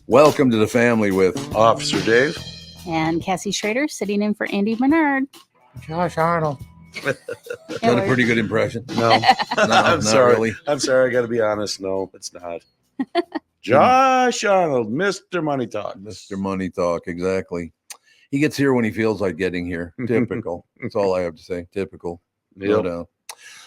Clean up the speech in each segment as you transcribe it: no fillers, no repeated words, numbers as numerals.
Welcome to the family with Officer Dave. And Cassie Schrader sitting in for Andy Bernard. Josh Arnold. Is that a pretty good impression? No, No, I'm not sorry. really. I'm sorry. I got to be honest. No, it's not. Josh Arnold, Mr. Money Talk. Mr. Money Talk, exactly. He gets here when he feels like getting here. Typical. That's all I have to say. Typical. No Yep. doubt.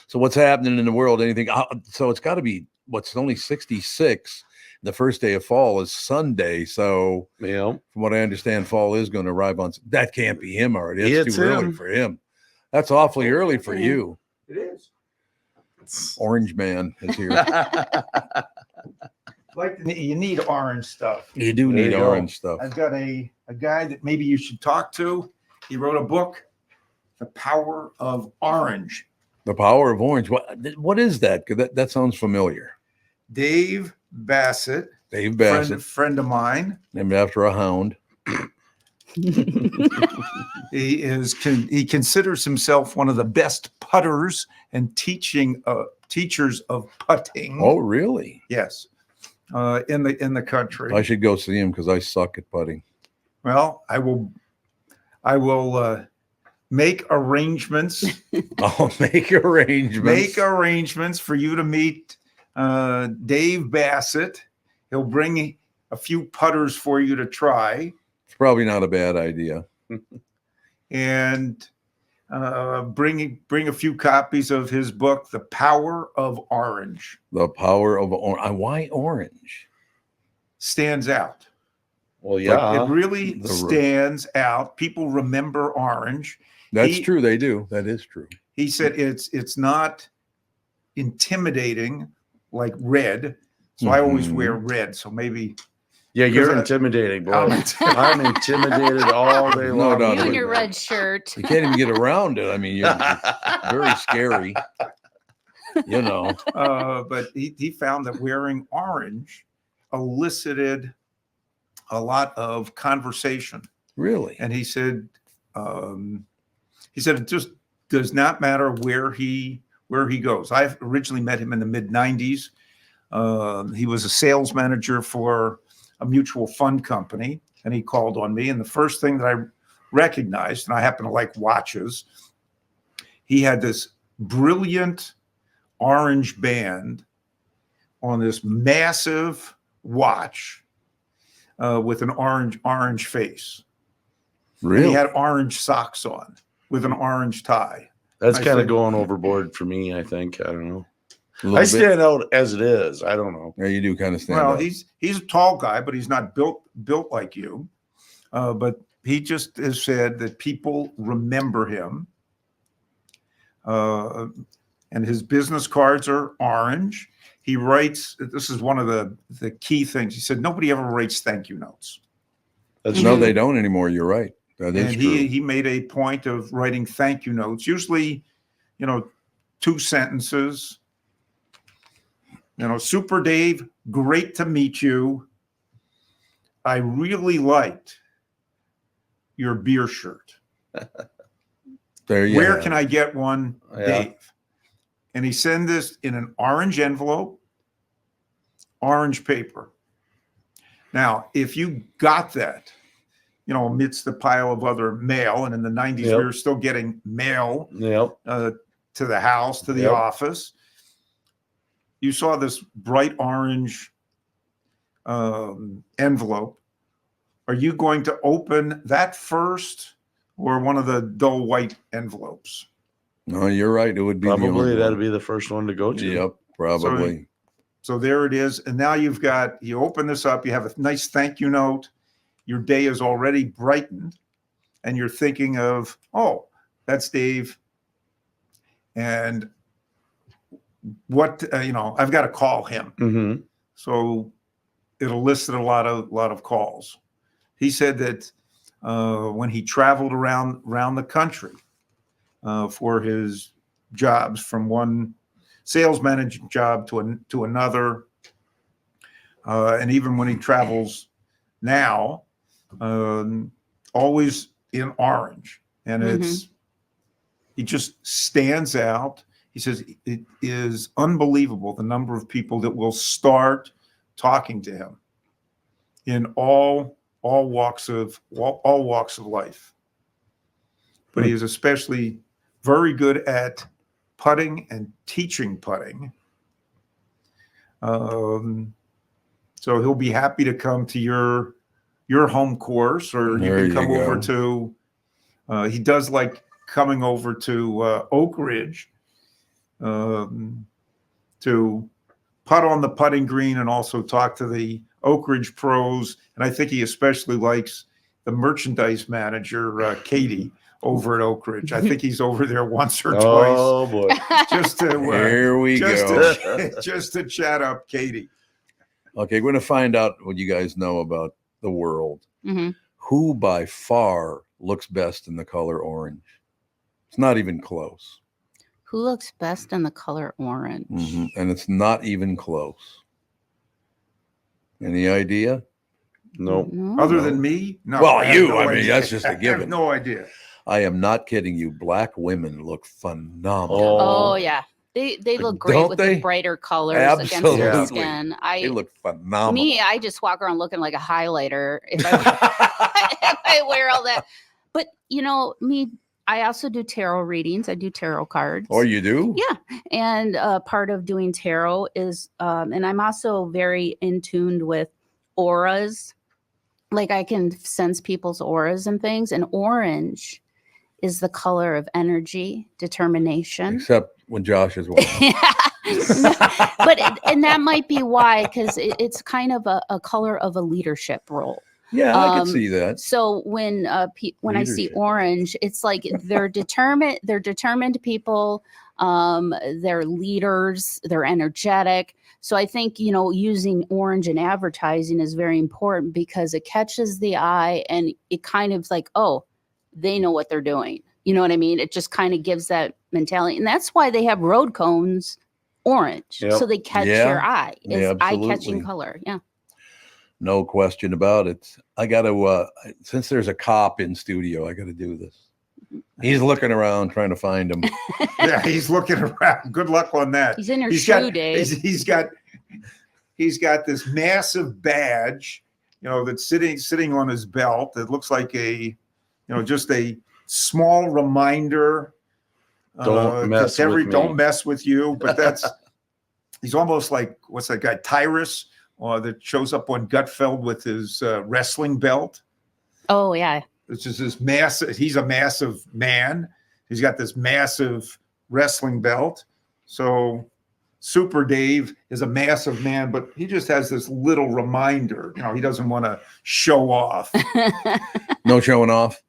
So what's happening in the world? Anything? So it's got to be what's only 66. The first day of fall is Sunday. So Yep. from what I understand, fall is going to arrive on. That can't be him already. It's It's too early him. for him. That's awfully early for you. It is. Orange Man is here. You need orange stuff. You do There need you go. orange stuff. I've got a guy that maybe you should talk to. He wrote a book, The Power of Orange. The Power of Orange. What is that? 'Cause that sounds familiar. Dave Bassett, Dave Bassett, friend of mine. named after a hound. He considers himself one of the best putters and teachers of putting. Oh, really? Yes, in the country. I should go see him because I suck at putting. Well, I will make arrangements. I'll make arrangements. Make arrangements for you to meet Dave Bassett. He'll bring a few putters for you to try, It's probably not a bad idea. and bring a few copies of his book, The Power of Orange. The Power of Orange. Why orange? Stands out. Well, yeah. It really The- stands out. People remember orange. That's He- true. They do. That is true. He said it's not intimidating like red. So I always Mhm. wear red. So maybe Yeah, you're Because I- intimidating, boy. I'm intimidated all day No long. doubt You about and it. your red shirt. You can't even get around it. I mean, you're very scary. You know. but he found that wearing orange elicited a lot of conversation. Really? And he said it just does not matter where he goes. I originally met him in the mid-90s. He was a sales manager for a mutual fund company, and he called on me. And the first thing that I recognized, and I happen to like watches, he had this brilliant orange band on this massive watch with an orange face. And Really? he had orange socks on with an orange tie. That's I kind of said- going overboard for me, I think. I don't know. A little I bit? stand out as it is. I don't know. Yeah, you do kind of stand Well, out. he's a tall guy, but he's not built like you. But he just has said that people remember him. And his business cards are orange. He writes, this is one of the key things. He said, nobody ever writes thank you notes. That's No, true. they don't anymore. You're right. That is And true. he made a point of writing thank you notes, usually, 2 sentences. Super Dave, great to meet you. I really liked your beer shirt. There you Where have can it. I get one, Yeah. Dave? And he sent this in an orange envelope, orange paper. Now, if you got that, amidst the pile of other mail, and in the 90s, Yep. we were still getting mail Yep. to the house, to the Yep. office. You saw this bright orange envelope. Are you going to open that first or one of the dull white envelopes? No, you're right. It would be the Probably only that'll one. be the first one to go to. Yep, probably. So there it is. And now you open this up, you have a nice thank you note. Your day is already brightened, and you're thinking of, oh, that's Dave. And what, I've got to call him. Mm-hmm. So it elicited a lot of calls. He said that when he traveled around the country for his jobs, from one sales manager job to another, and even when he travels now, always in orange, and he just stands out. He says it is unbelievable the number of people that will start talking to him. in all walks of life. But he is especially very good at putting and teaching putting. So he'll be happy to come to your home course, or you There can you come over go. to. He does like coming over to Oak Ridge to putt on the putting green and also talk to the Oak Ridge pros. And I think he especially likes the merchandise manager, Katie, over at Oak Ridge. I think he's over there once or Oh boy. twice just to Here we just go. just to chat up Katie. Okay, we're going to find out what you guys know about the world. Mhm. Who by far looks best in the color orange? It's not even close. Who looks best in the color orange? And it's not even close. Any idea? Nope. No. Other than me? No. Well, I have you, no I mean, idea. that's just a I have given. no idea. I am not kidding you. Black women look phenomenal. Oh Oh. yeah, they look great Don't with they? the brighter colors against their Absolutely. skin. They look phenomenal. Me, I just walk around looking like a highlighter if I, if I wear all that. But me, I also do tarot readings. I do tarot cards. Oh, you do? Yeah. And part of doing tarot is, and I'm also very in tuned with auras. Like I can sense people's auras and things. And orange is the color of energy, determination. Except when Josh is watching. And that might be why, because it's kind of a color of a leadership role. Yeah, I can see that. So when when I see Leadership. orange, it's like they're determined. They're determined people. They're leaders. They're energetic. So I think using orange in advertising is very important because it catches the eye and it kind of like, oh, they know what they're doing. You know what I mean? It just kind of gives that mentality, and that's why they have road cones orange, Yep. so they catch Yeah. your eye. It's Yeah, eye-catching absolutely. color. Yeah. No question about it. I got to, since there's a cop in studio, I got to do this. He's looking around trying to find him. Yeah, he's looking around. Good luck on that. He's in your He's shoe, got, Dave. he's got this massive badge, that's sitting on his belt. That looks like just a small reminder. Don't mess with me. Don't mess with you. But he's almost like, what's that guy, Tyrus, that shows up on Gutfeld with his wrestling belt. Oh yeah. It's just this massive. He's a massive man. He's got this massive wrestling belt. So Super Dave is a massive man, but he just has this little reminder. He doesn't want to show off. No showing off.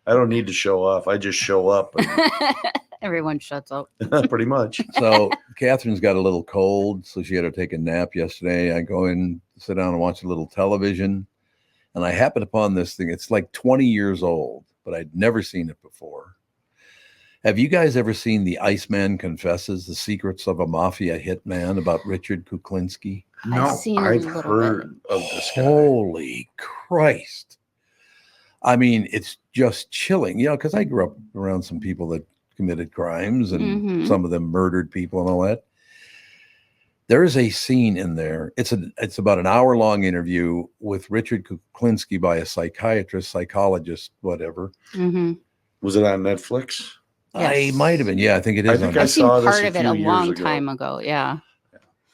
I don't need to show off. I just show up. Everyone shuts up. Pretty much. So Catherine's got a little cold, so she had to take a nap yesterday. I go in, sit down and watch a little television, and I happened upon this thing. It's like 20 years old, but I'd never seen it before. Have you guys ever seen The Iceman Confesses: The Secrets of a Mafia Hitman about Richard Kuklinski? No, I've seen a I've little heard of this guy. Holy Christ. I mean, it's just chilling, because I grew up around some people that committed crimes and Mhm. some of them murdered people and all that. There is a scene in there. It's about an hour-long interview with Richard Kuklinski by a psychiatrist, psychologist, whatever. hmm Was it on Netflix? I Yes. might have been. Yeah, I think it is. I think on I I've seen saw this part a of it few a years long ago. time ago. Yeah.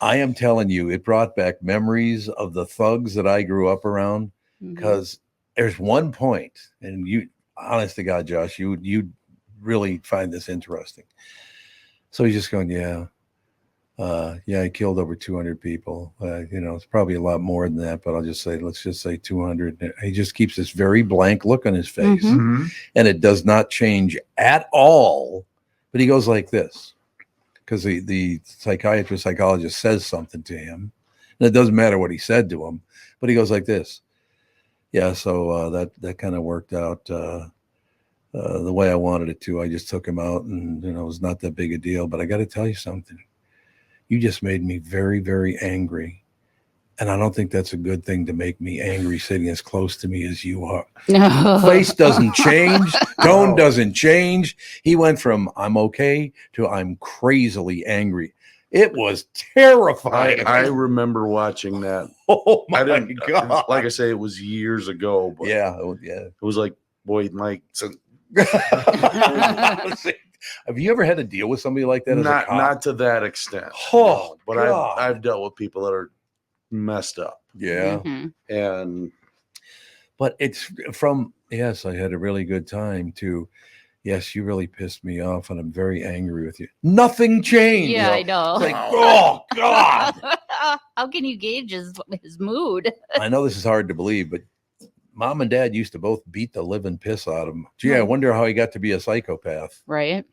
I am telling you, it brought back memories of the thugs that I grew up around. Mhm. Because there's one point, and you, honest to God, Josh, you really find this interesting. So he's just going, yeah, I killed over 200 people. It's probably a lot more than that, but let's just say 200. He just keeps this very blank look on his face, Mhm. Mhm. and it does not change at all. But he goes like this, because the psychologist says something to him, and it doesn't matter what he said to him, but he goes like this. Yeah, so that kind of worked out the way I wanted it to. I just took him out, and it was not that big a deal. But I got to tell you something. You just made me very, very angry, and I don't think that's a good thing to make me angry sitting as close to me as you are. No. Face doesn't change, tone No. doesn't change. He went from I'm okay to I'm crazily angry. It was terrifying. I remember watching that. Oh I my didn't, god! like I say, it was years ago, but Yeah, yeah. it was like Boyd Mike. So Have you ever had to deal with somebody like that as a not cop? not to that extent. Oh, no, but God. I've dealt with people that are messed up, Yeah, Mhm. and but it's from yes, I had a really good time to yes, you really pissed me off, and I'm very angry with you. Nothing changed. Yeah, I know. It's like, oh God. How can you gauge his mood? I know this is hard to believe, but Mom and Dad used to both beat the living piss out of him. Gee, I wonder how he got to be a psychopath. Right?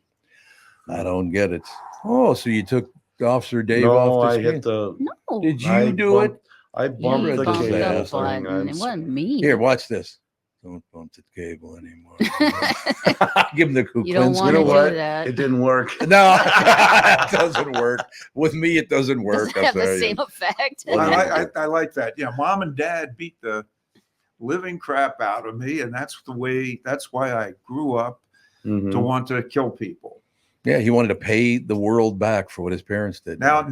I don't get it. Oh, so you took Officer Dave no, off the I screen? hit the. No. Did you I do bumped- it? I You bumped the bumped bumped cable the thing. thing. button. It wasn't me. Here, watch this. Don't bump the cable anymore. Give him the You don't Kuklinski. want You know to what? do that. It didn't work. No, it doesn't work. With me, it doesn't work. Doesn't I'll have tell the you. same effect. Well, I like that. Yeah, Mom and Dad beat the living crap out of me, and that's why I grew up Mhm. to want to kill people. Yeah, he wanted to pay the world back for what his parents did. Now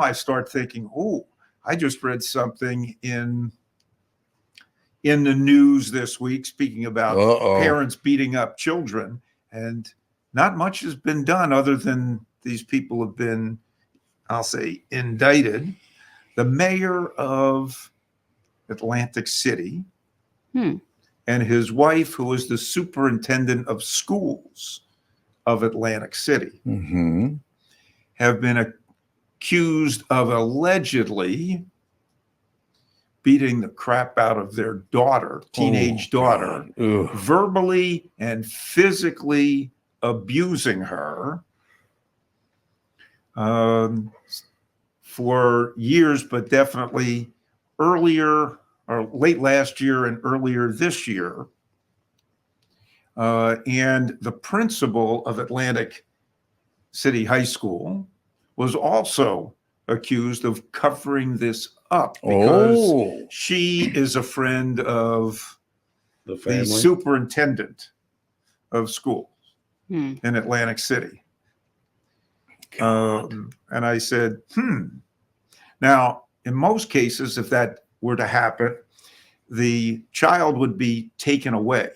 I start thinking, oh, I just read something in the news this week speaking about Uh-oh. parents beating up children, and not much has been done other than these people have been, I'll say, indicted. The mayor of Atlantic City Hmm. and his wife, who is the superintendent of schools of Atlantic City, Mm-hmm. have been accused of allegedly beating the crap out of their teenage daughter, Ugh. verbally and physically abusing her for years, but definitely earlier or late last year and earlier this year. And the principal of Atlantic City High School was also accused of covering this up because Oh, she is a friend of The the family. superintendent of schools Hmm. in Atlantic City. And I said, Now, in most cases, if that were to happen, the child would be taken away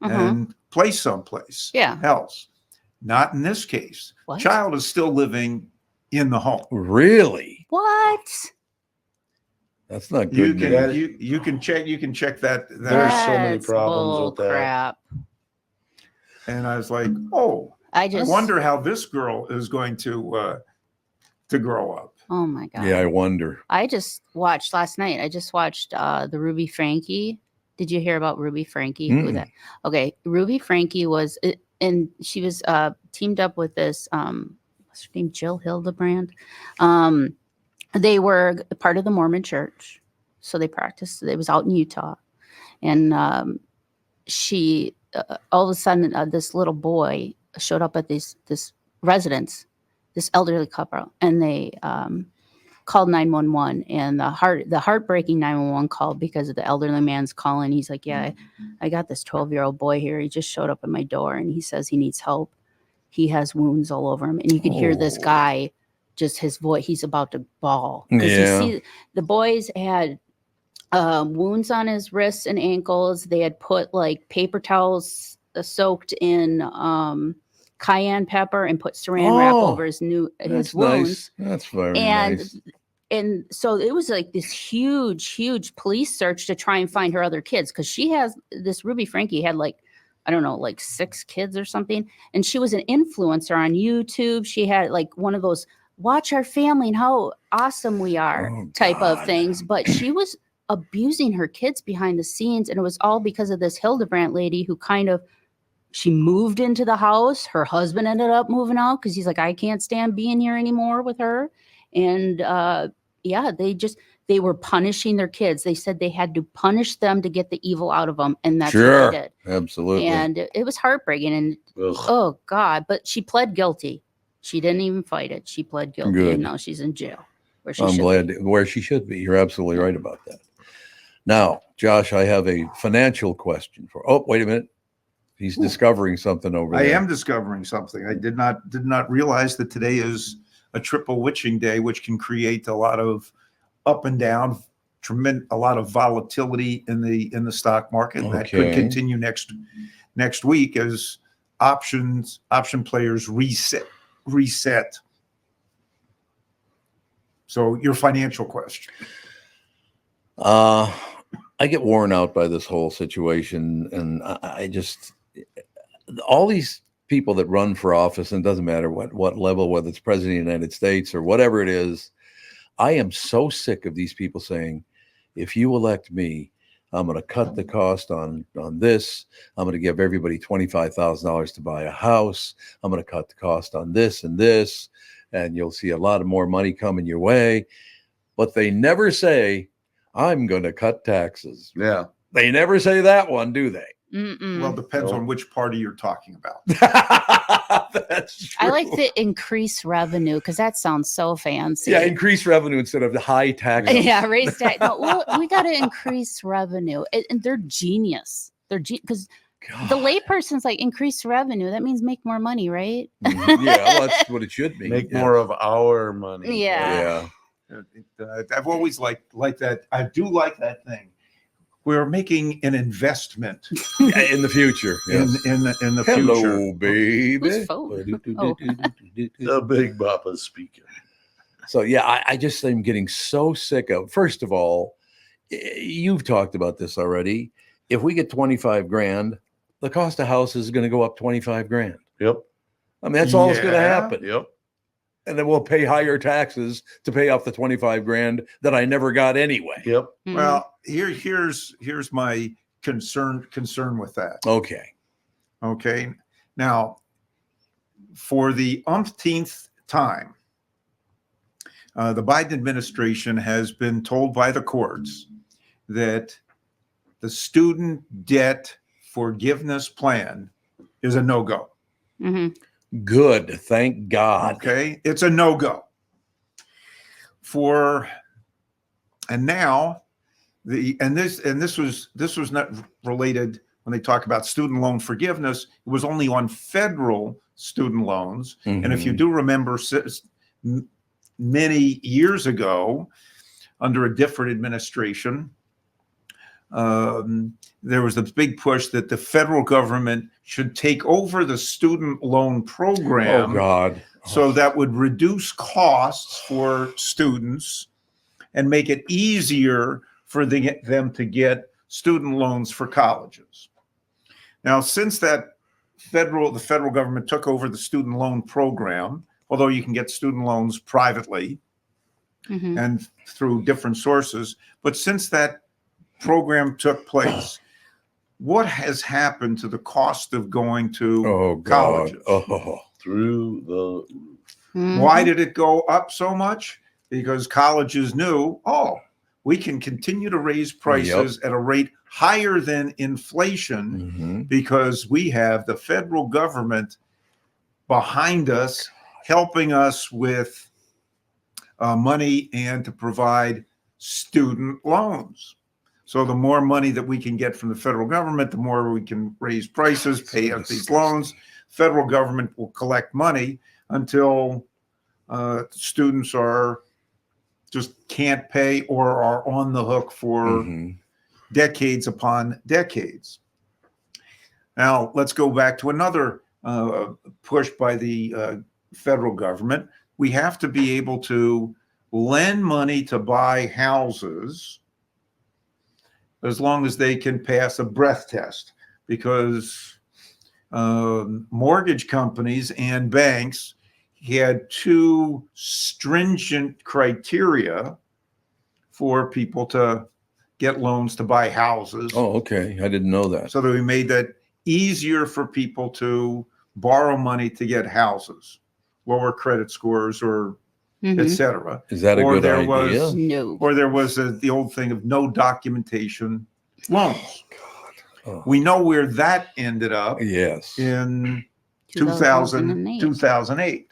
Uh-huh. and placed someplace Yeah. else. Not in this case. What? Child is still living in the home. really? What? That's not You good. can news. you can check that. There's so many That's problems bull with that. crap. And I was like, oh, I I just wonder how this girl is going to grow up. Oh my god. Yeah, I wonder. I just watched last night. I just watched the Ruby Frankie. Did you hear about Ruby Frankie? Who Mm-mm. that? Okay, Ruby Frankie was, and she was teamed up with this. What's her name? Jill Hildebrand. They were part of the Mormon Church, so they practiced. It was out in Utah, and she all of a sudden this little boy showed up at this residence, this elderly couple, and they called 911, and the heartbreaking 911 call because of the elderly man's calling. He's like, yeah, I got this 12-year-old boy here. He just showed up at my door and he says he needs help. He has wounds all over him. And you could hear this Oh. guy, just his voice, he's about to bawl. 'Cause Yeah. you see, the boys had wounds on his wrists and ankles. They had put like paper towels soaked in cayenne pepper and put saran wrap Oh, over his That's wounds. nice. That's very And nice. and so it was like this huge police search to try and find her other kids, because she has this Ruby Frankie had like, I don't know, like 6 kids or something, and she was an influencer on YouTube. She had like one of those watch our family and how awesome we are Oh, type of God. things, but she was abusing her kids behind the scenes, and it was all because of this Hildebrandt lady who kind of, she moved into the house. Her husband ended up moving out because he's like, I can't stand being here anymore with her. And yeah, they were punishing their kids. They said they had to punish them to get the evil out of them, and that's Sure. what they did. Absolutely. And it was heartbreaking. And Ugh. oh God, but she pled guilty. She didn't even fight it. She pled guilty, Good. and now she's in jail. Where she I'm should glad be. where she should be. You're absolutely right about that. Now, Josh, I have a financial question for. Oh, wait a minute. He's discovering something over I there. am discovering something. I did not realize that today is a triple witching day, which can create a lot of up and down, a lot of volatility in the stock market. And that could Okay. continue next week as option players reset. So your financial question. I get worn out by this whole situation, and I just, all these people that run for office, and it doesn't matter what level, whether it's president of the United States or whatever it is, I am so sick of these people saying, if you elect me, I'm going to cut the cost on this. I'm going to give everybody $25,000 to buy a house. I'm going to cut the cost on this and this, and you'll see a lot of more money coming your way. But they never say, I'm going to cut taxes. Yeah. They never say that one, do they? Mm-mm. Well, depends No. on which party you're talking about. That's true. I like the increased revenue because that sounds so fancy. Yeah, increase revenue instead of the high taxes. Yeah, raise tax. No, well, we got to increase revenue, and they're genius. They're because the layperson's like increase revenue. That means make more money, right? Mhm. Yeah, well, that's what it should be. Make Yeah. more of our money. Yeah. Yeah. I've always liked that. I do like that thing. We're making an investment Yeah, in the future. in Yes. the Hello, future. baby. Whose phone? Oh. The Big Papa's speaking. So yeah, I just am getting so sick of. First of all, you've talked about this already. If we get 25 grand, the cost of house is going to go up 25 grand. Yep. I mean, that's all that's going to Yeah. happen. Yep. And then we'll pay higher taxes to pay off the 25 grand that I never got anyway. Yep. Mhm. Well, here's my concern with that. Okay. Okay. Now, for the umpteenth time, the Biden administration has been told by the courts that the student debt forgiveness plan is a no-go. Mhm. Good. Thank God. Okay. It's a no-go. And now this was not related when they talk about student loan forgiveness. It was only on federal student loans. And if you Mhm. do remember, many years ago, under a different administration, there was a big push that the federal government should take over the student loan Oh program, God. so that would reduce costs for students and make it easier for them to get student loans for colleges. Now, since the federal government took over the student loan program, although you can get student loans privately Mhm. and through different sources, but since that program took place, what has happened to the cost of going to Oh God. colleges? Oh. Through the Mhm. Why did it go up so much? Because colleges knew, we can continue to raise prices at a rate higher than inflation Mhm. because we have the federal government behind us, helping us with money and to provide student loans. So the more money that we can get from the federal government, the more we can raise prices, pay out these loans. Federal government will collect money until students just can't pay or are on the hook for Mhm. decades upon decades. Now, let's go back to another push by the federal government. We have to be able to lend money to buy houses as long as they can pass a breath test, because mortgage companies and banks had two stringent criteria for people to get loans to buy houses. Oh, okay. I didn't know that. So that we made that easier for people to borrow money to get houses, lower credit scores, or Mhm. etc. Is that a Or good there idea? was- No. Or there was the old thing of no documentation loans. Oh. We know where that ended up Yes. in 2008. 2008.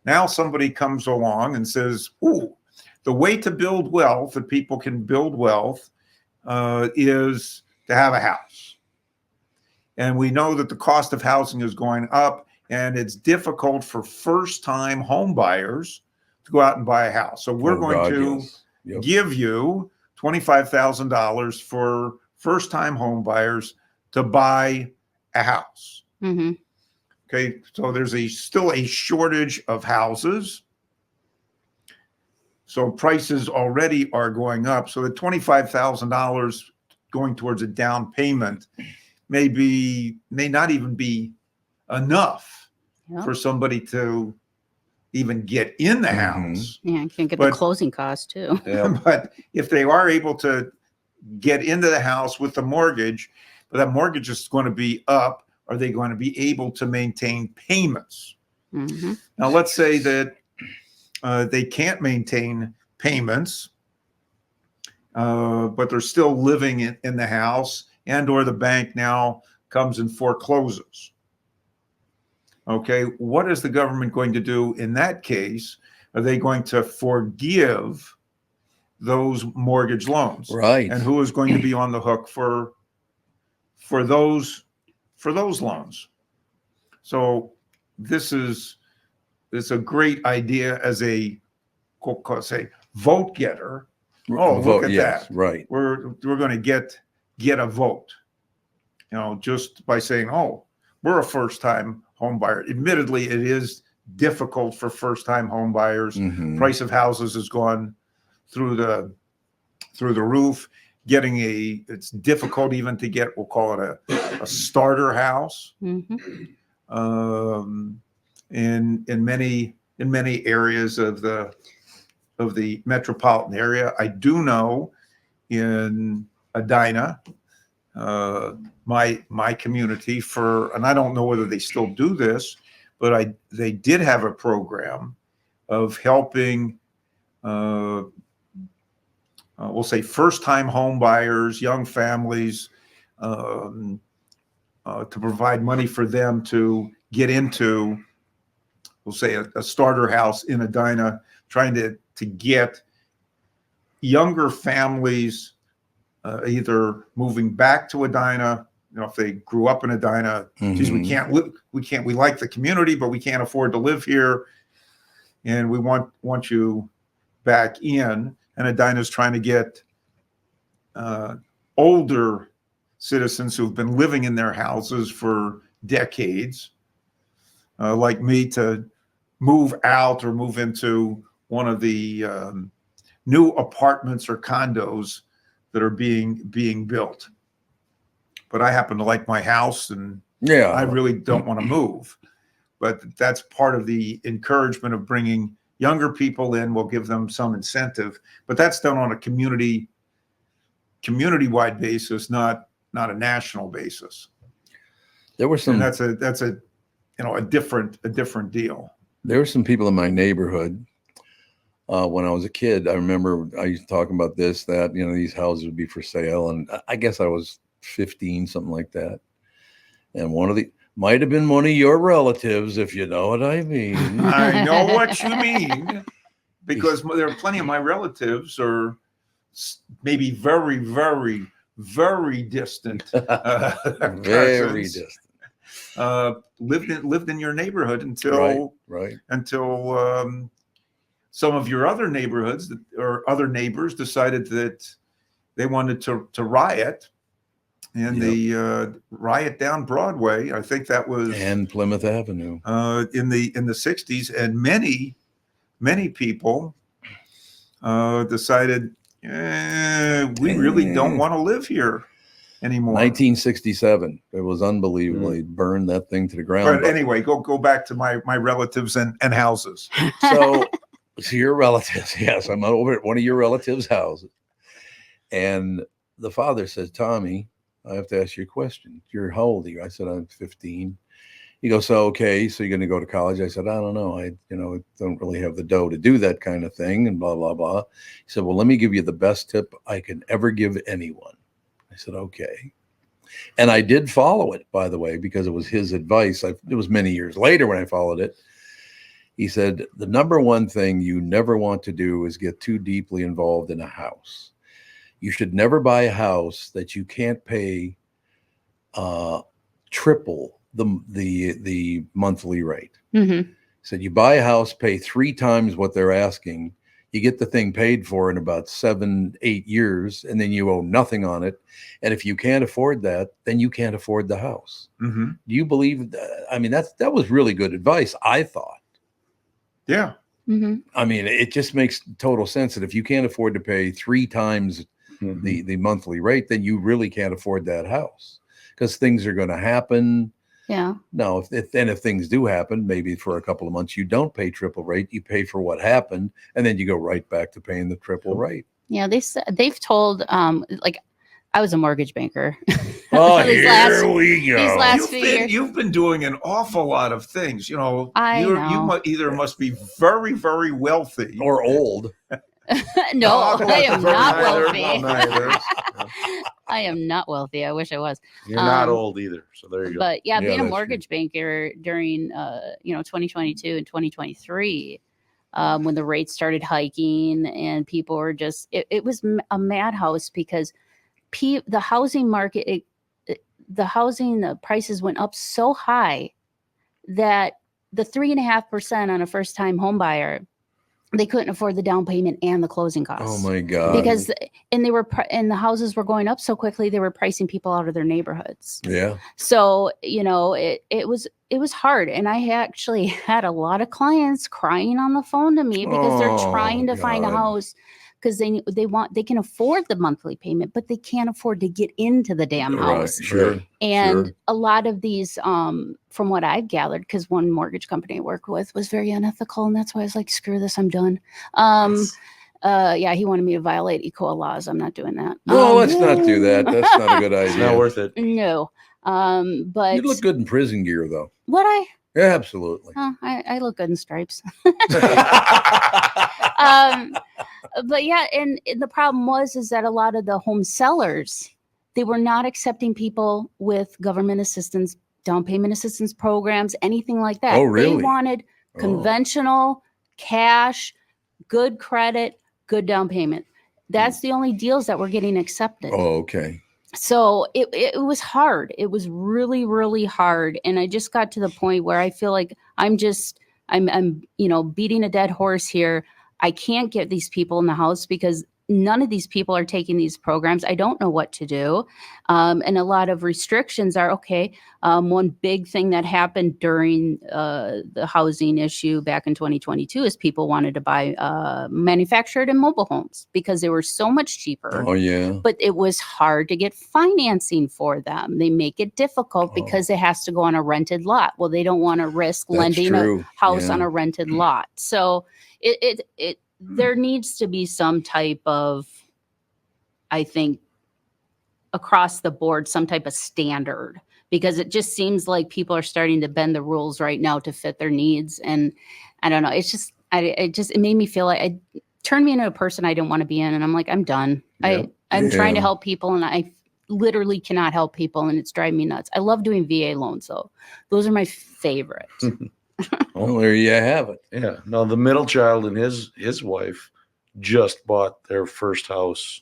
Now somebody comes along and says, the way to build wealth, that people can build wealth, is to have a house. And we know that the cost of housing is going up, and it's difficult for first-time home buyers to go out and buy a house. So we're Oh, going God, to yes. Yep. give you $25,000 for first-time home buyers to buy a house. Hmm. Okay, so there's still a shortage of houses. So prices already are going up. So the $25,000 going towards a down payment may not even be enough Yep. for somebody to even get in the Mhm. house. Yeah, you can get But- the closing costs too. Yeah. But if they are able to get into the house with the mortgage, but that mortgage is going to be up, are they going to be able to maintain payments? Hmm. Now, let's say that they can't maintain payments, but they're still living in the house, and or the bank now comes and forecloses. Okay, what is the government going to do in that case? Are they going to forgive those mortgage loans? Right. And who is going to be on the hook for those loans? So this is a great idea as a say vote getter. Oh, look at yes, that. right. We're going to get a vote, just by saying, oh, we're a first-time home buyer. Admittedly, it is difficult for first-time home buyers. Mhm. Price of houses has gone through the roof. It's difficult even to get, we'll call it a starter house. Hmm. In many areas of the metropolitan area. I do know in Edina, my community, and I don't know whether they still do this, but they did have a program of helping, we'll say, first-time home buyers, young families, to provide money for them to get into, we'll say, a starter house in Edina, trying to get younger families either moving back to Edina, if they grew up in Edina, geez, we Mhm. we like the community, but we can't afford to live here, and we want you back in. And Edina's trying to get older citizens who've been living in their houses for decades, like me, to move out or move into one of the new apartments or condos that are being built. But I happen to like my house, and Yeah. I really don't want to move. But that's part of the encouragement of bringing younger people in. We'll give them some incentive, but that's done on a community-wide basis, not a national basis. There were some. And that's a different deal. There were some people in my neighborhood when I was a kid. I remember I used to talk about this, that, these houses would be for sale. And I guess I was 15, something like that. And might have been one of your relatives, if you know what I mean. I know what you mean, because there are plenty of my relatives are maybe very, very, very distant. Very cousins, distant. lived in your neighborhood until Right. Some of your other neighborhoods or other neighbors decided that they wanted to riot, and Yep. the riot down Broadway. I think that was And Plymouth Avenue. in the 60s, and many people decided we really don't want to live here anymore. 1967. It was unbelievable. They burned that thing to the ground. But anyway, go back to my relatives and houses. So your relatives, yes, I'm over at one of your relatives' houses. And the father says, Tommy, I have to ask you a question. How old are you? I said, I'm 15. He goes, so, okay, so you're going to go to college? I said, I don't know. I don't really have the dough to do that kind of thing, and blah, blah, blah. He said, well, let me give you the best tip I can ever give anyone. I said, okay. And I did follow it, by the way, because it was his advice. It was many years later when I followed it. He said, the number one thing you never want to do is get too deeply involved in a house. You should never buy a house that you can't pay triple the monthly rate. Hmm. Said you buy a house, pay 3 times what they're asking, you get the thing paid for in about 7-8 years, and then you owe nothing on it. And if you can't afford that, then you can't afford the house. Mm-hmm. Do you believe that? I mean, that was really good advice, I thought. Yeah. Hmm. I mean, it just makes total sense that if you can't afford to pay 3 times Mhm. the monthly rate, then you really can't afford that house, because things are going to happen. Yeah. Now, if things do happen, maybe for a couple of months you don't pay triple rate, you pay for what happened, and then you go right back to paying the triple rate. Yeah. They've told, like, I was a mortgage banker. Oh, These here last- we go. these last few years. You've been doing an awful lot of things. You know, I you know. either must be very, very wealthy Or old. No, Oh, I am very not neither, wealthy. well, neither. I am not wealthy. I wish I was. You're not Um, old either. So there you go. But yeah, Yeah, being a that's mortgage banker during 2022 and 2023, when the rates started hiking and people were just it was a madhouse, because the housing market, the housing prices went up so high that the 3.5% on a first time home buyer, they couldn't afford the down payment and the closing costs. Oh my God. Because and the houses were going up so quickly, they were pricing people out of their neighborhoods. Yeah. So, it was hard. And I actually had a lot of clients crying on the phone to me because they're Oh, trying to find a God. house, because they can afford the monthly payment, but they can't afford to get into the damn house. Right. Sure. And Sure. a lot of these, from what I've gathered, because one mortgage company I worked with was very unethical, and that's why I was like, screw this, I'm done. Yeah, he wanted me to violate ECOA laws. I'm not doing that. No, let's not do that. That's not a good It's idea. not worth it. No. But You look good in prison gear, though. what Yeah, absolutely. I look good in stripes. But yeah, and the problem is that a lot of the home sellers, they were not accepting people with government assistance, down payment assistance programs, anything like that. Oh, really? They wanted Oh. conventional cash, good credit, good down payment. That's the only deals that were getting accepted. Oh, okay. So it was hard. It was really, really hard. And I just got to the point where I feel like I'm beating a dead horse here. I can't get these people in the house because none of these people are taking these programs. I don't know what to do. And a lot of restrictions are okay. One big thing that happened during the housing issue back in 2022 is people wanted to buy manufactured and mobile homes because they were so much cheaper. Oh, yeah. But it was hard to get financing for them. They make it difficult because it has to go on a rented lot. Well, they don't want to risk That's lending true. a house Yeah. on a rented lot. So there needs to be some type of, I think, across the board, some type of standard, because it just seems like people are starting to bend the rules right now to fit their needs. And I don't know. It's just, it made me feel like it turned me into a person I didn't want to be in. And I'm like, I'm done. Yep. I'm trying to Yeah. help people, and I literally cannot help people, and it's driving me nuts. I love doing VA loans, though. Those are my favorite. Well, there you have it. Yeah. No, the middle child and his wife just bought their first house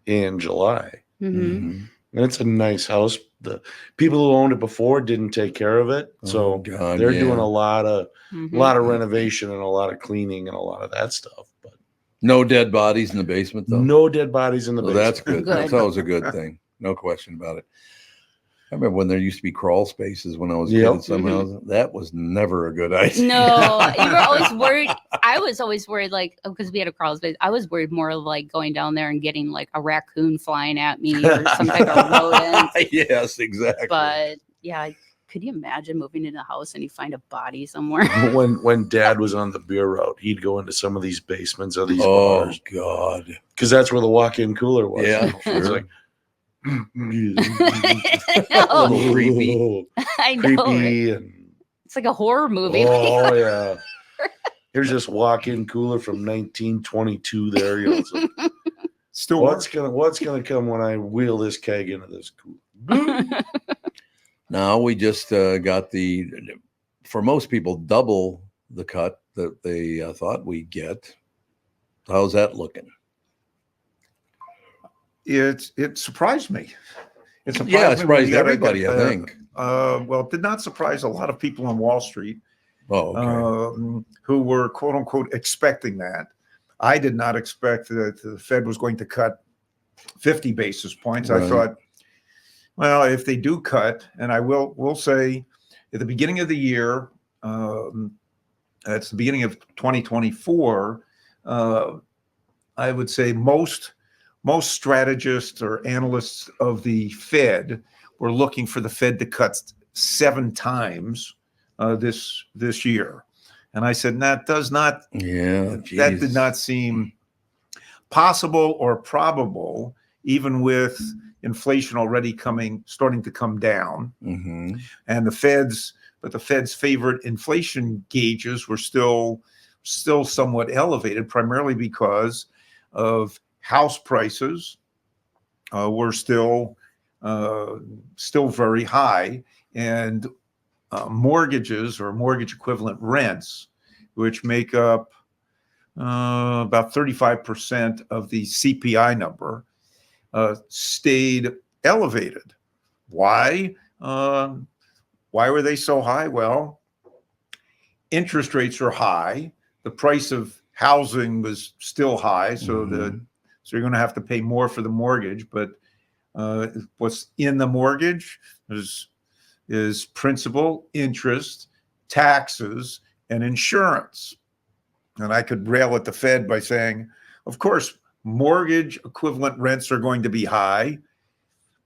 in July. Mhm. Mhm. And it's a nice house. The people who owned it before didn't take care of it. Oh, So God, they're yeah. doing a lot of Mhm. renovation and a lot of cleaning and a lot of that stuff. But No dead bodies in the basement, though. no dead bodies in the Well, basement. that's good. Good. That's always a good thing. No question about it. I remember when there used to be crawl spaces when I was a Yep. kid at some Mhm. houses. That was never a good idea. No, you were always worried. I was always worried, like, because we had a crawl space. I was worried more of like going down there and getting like a raccoon flying at me or some type of rodent. Yes, exactly. But yeah, could you imagine moving into a house and you find a body somewhere? when Dad was on the beer route, he'd go into some of these basements or these Oh bars God. because that's where the walk-in cooler was. Yeah, You know? It's sure. like I know. little creepy. I know. Right? creepy and It's like a horror movie. oh yeah. Here's this walk-in cooler from 1922 there. You know, it's like, Still what's works. gonna come when I wheel this keg into this cooler? Now we just got for most people, double the cut that they thought we'd get. How's that looking? It surprised me. It surprised Yeah, me it when surprised we got everybody, I think. Well, it did not surprise a lot of people on Wall Street Oh, okay. who were quote unquote expecting that. I did not expect that the Fed was going to cut 50 basis points. I Right. thought, well, if they do cut, and I will say at the beginning of the year, it's the beginning of 2024, I would say most strategists or analysts of the Fed were looking for the Fed to cut 7 times this year. And I said, that does not, Yeah. that did Jesus. not seem possible or probable, even with inflation already starting to come down. Mhm. And the Fed's favorite inflation gauges were still somewhat elevated, primarily because of house prices were still very high, and mortgages or mortgage equivalent rents, which make up about 35% of the CPI number, stayed elevated. Why? Why were they so high? Well, interest rates are high. The price of housing was still high, so Mhm. so you're going to have to pay more for the mortgage. But what's in the mortgage is principal, interest, taxes, and insurance. And I could rail at the Fed by saying, of course, mortgage equivalent rents are going to be high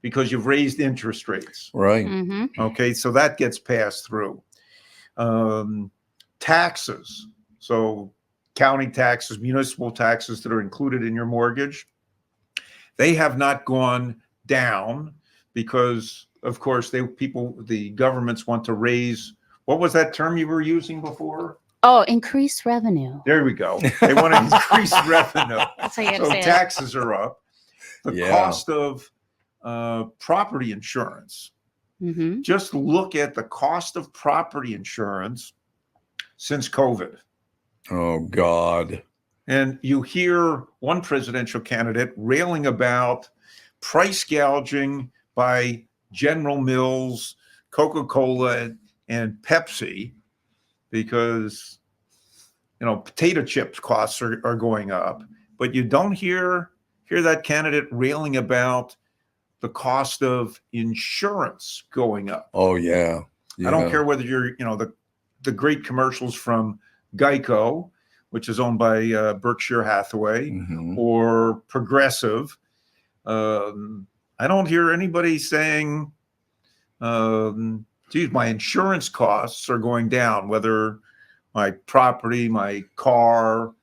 because you've raised interest rates. Right. Mm-hmm. Okay, so that gets passed through. Taxes, so county taxes, municipal taxes that are included in your mortgage, they have not gone down because, of course, the governments want to raise. What was that term you were using before? Oh, increased revenue. There we go. They want to increase revenue. That's how you had to So say it. taxes are up. The Yeah. cost of property insurance. Mm-hmm. Just look at the cost of property insurance since COVID. Oh God. And you hear one presidential candidate railing about price gouging by General Mills, Coca-Cola, and Pepsi because, potato chips costs are going up. But you don't hear that candidate railing about the cost of insurance going up. Oh yeah. I don't care whether you're, the great commercials from Geico, which is owned by Berkshire Hathaway, Mhm. or Progressive. I don't hear anybody saying, geez, my insurance costs are going down, whether my property, my car,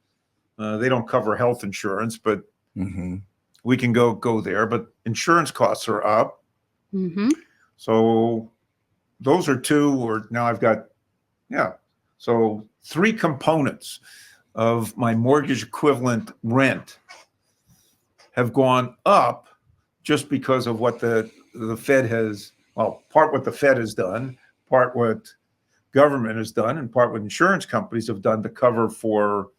they don't cover health insurance, but Mhm. we can go there. But insurance costs are up. Mm-hmm. So those are two, or now I've got, so 3 components of my mortgage equivalent rent have gone up just because of what the Fed has, part what the Fed has done, part what government has done, and part what insurance companies have done to cover for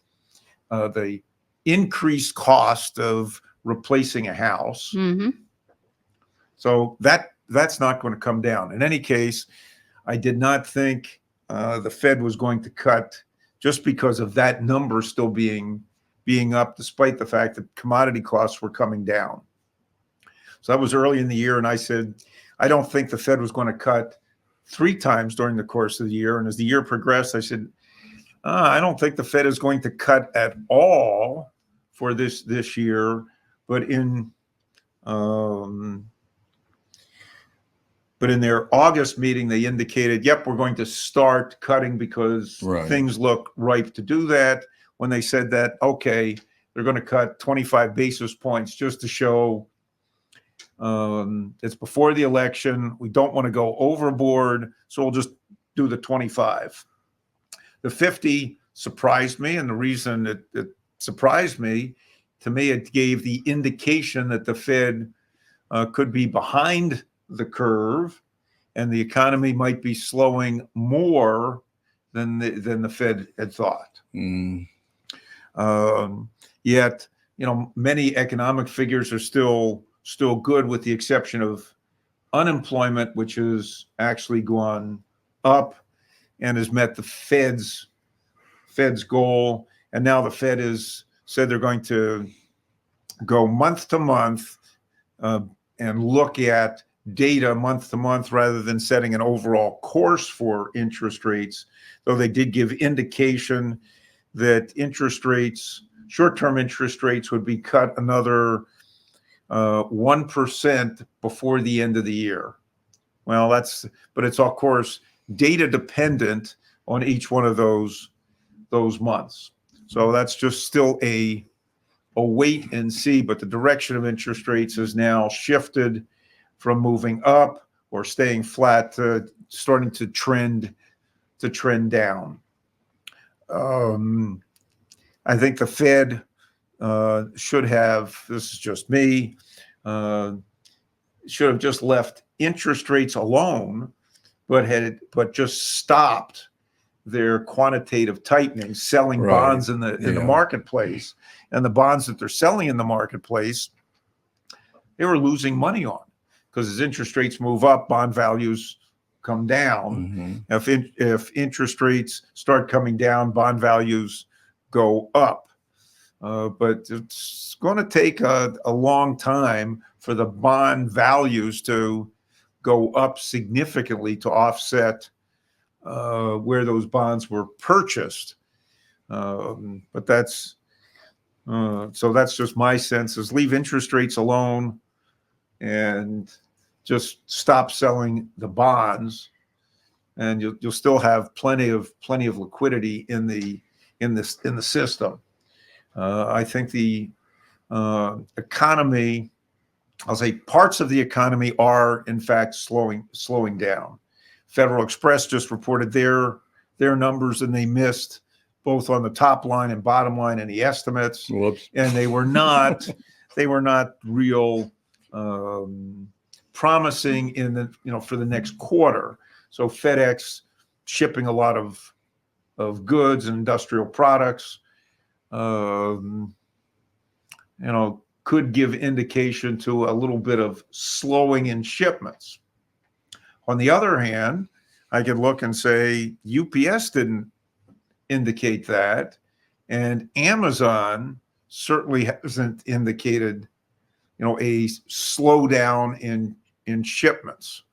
the increased cost of replacing a house. Mm-hmm. So that's not going to come down. In any case, I did not think the Fed was going to cut just because of that number still being up, despite the fact that commodity costs were coming down. So that was early in the year, and I said, I don't think the Fed was going to cut 3 times during the course of the year. And as the year progressed, I said, I don't think the Fed is going to cut at all for this year, but in their August meeting, they indicated, yep, we're going to start cutting because things look ripe to do that. When they said that, okay, they're going to cut 25 basis points just to show it's before the election. We don't want to go overboard, so we'll just do the 25. The 50 surprised me, and the reason it surprised me, to me, it gave the indication that the Fed could be behind the curve, and the economy might be slowing more than the Fed had thought. Mm. Yet, many economic figures are still good, with the exception of unemployment, which has actually gone up and has met the Fed's goal. And now the Fed has said they're going to go month to month and look at data month to month rather than setting an overall course for interest rates, though they did give indication that interest rates, short-term interest rates, would be cut another 1% before the end of the year. Well, but it's of course data dependent on each one of those months. So that's just still a wait and see, but the direction of interest rates has now shifted from moving up or staying flat to starting to trend down. I think the Fed should have, this is just me, should have just left interest rates alone, but just stopped their quantitative tightening, selling Right. bonds in the marketplace. And the bonds that they're selling in the marketplace, they were losing money on, because as interest rates move up, bond values come down. Mhm. If interest rates start coming down, bond values go up. But it's going to take a long time for the bond values to go up significantly to offset where those bonds were purchased. But that's so that's just my sense, is leave interest rates alone and just stop selling the bonds, and you'll still have plenty of liquidity in the system. I think the economy, I'll say parts of the economy are in fact slowing down. Federal Express just reported their numbers, and they missed both on the top line and bottom line in the estimates. Whoops. And they were not real promising in the for the next quarter. So FedEx shipping a lot of goods and industrial products, could give indication to a little bit of slowing in shipments. On the other hand, I could look and say UPS didn't indicate that, and Amazon certainly hasn't indicated, a slowdown in shipments.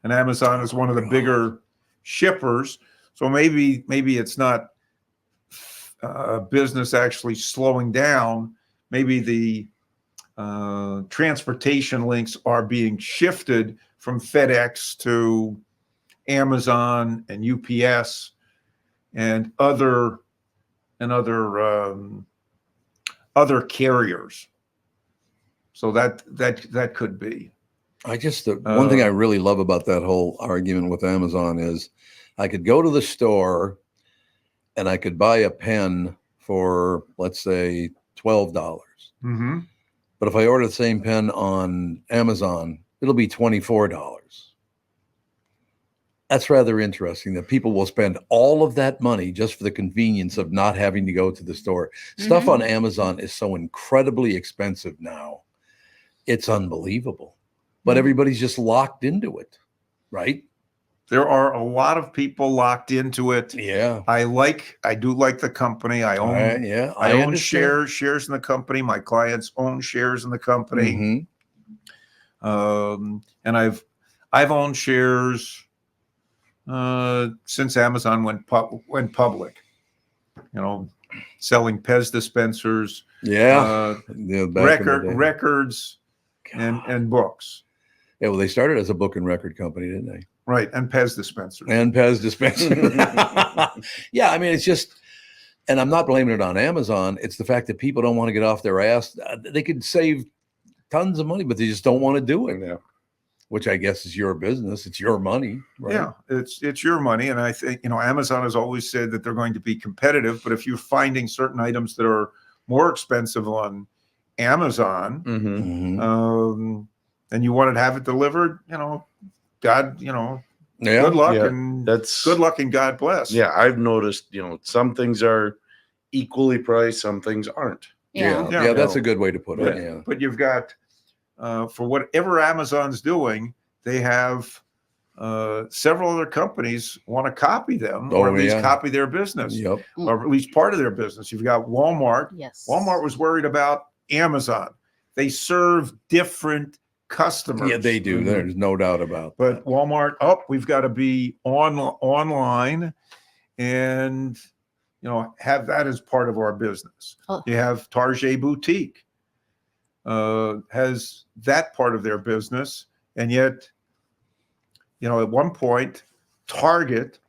And Amazon is one of the bigger shippers, so maybe it's not business actually slowing down. Maybe the transportation links are being shifted from FedEx to Amazon and UPS and other carriers. So that could be. One thing I really love about that whole argument with Amazon is I could go to the store and I could buy a pen for, let's say, $12. Mm-hmm. But if I order the same pen on Amazon, it'll be $24. That's rather interesting that people will spend all of that money just for the convenience of not having to go to the store. Stuff on Amazon is so incredibly expensive now. It's unbelievable. But everybody's just locked into it, right? There are a lot of people locked into it. Yeah. I do like the company. I own I own understand. shares in the company. My clients own shares in the company. Mhm. And I've owned shares since Amazon went public. Selling Pez dispensers, Yeah. Back in the day. records, and books. Yeah, well, they started as a book and record company, didn't they? Right, and Pez dispensers. And Pez dispenser. Yeah, I mean, it's just, and I'm not blaming it on Amazon. It's the fact that people don't want to get off their ass. They could save tons of money, but they just don't want to do it. Yeah. Which I guess is your business. It's your money. Right? Yeah, it's your money. And I think, Amazon has always said that they're going to be competitive, but if you're finding certain items that are more expensive on Amazon, Mm-hmm. Mhm. and you want to have it delivered, God, Yeah. good luck Yeah, and That's good luck and God bless. Yeah, I've noticed, some things are equally priced, some things aren't. Yeah. Yeah, that's a good way to put it. But, Yeah. but you've got, for whatever Amazon's doing, they have several other companies want to copy them, or Oh, at least yeah. copy their business, Yep. or at least part of their business. You've got Walmart. Yes. Walmart was worried about Amazon. They serve different customers. Yeah, they do. Mhm. There's no doubt about But that. Walmart, we've got to be online and have that as part of our business. Oh. You have Target Boutique has that part of their business, and yet, at one point, Target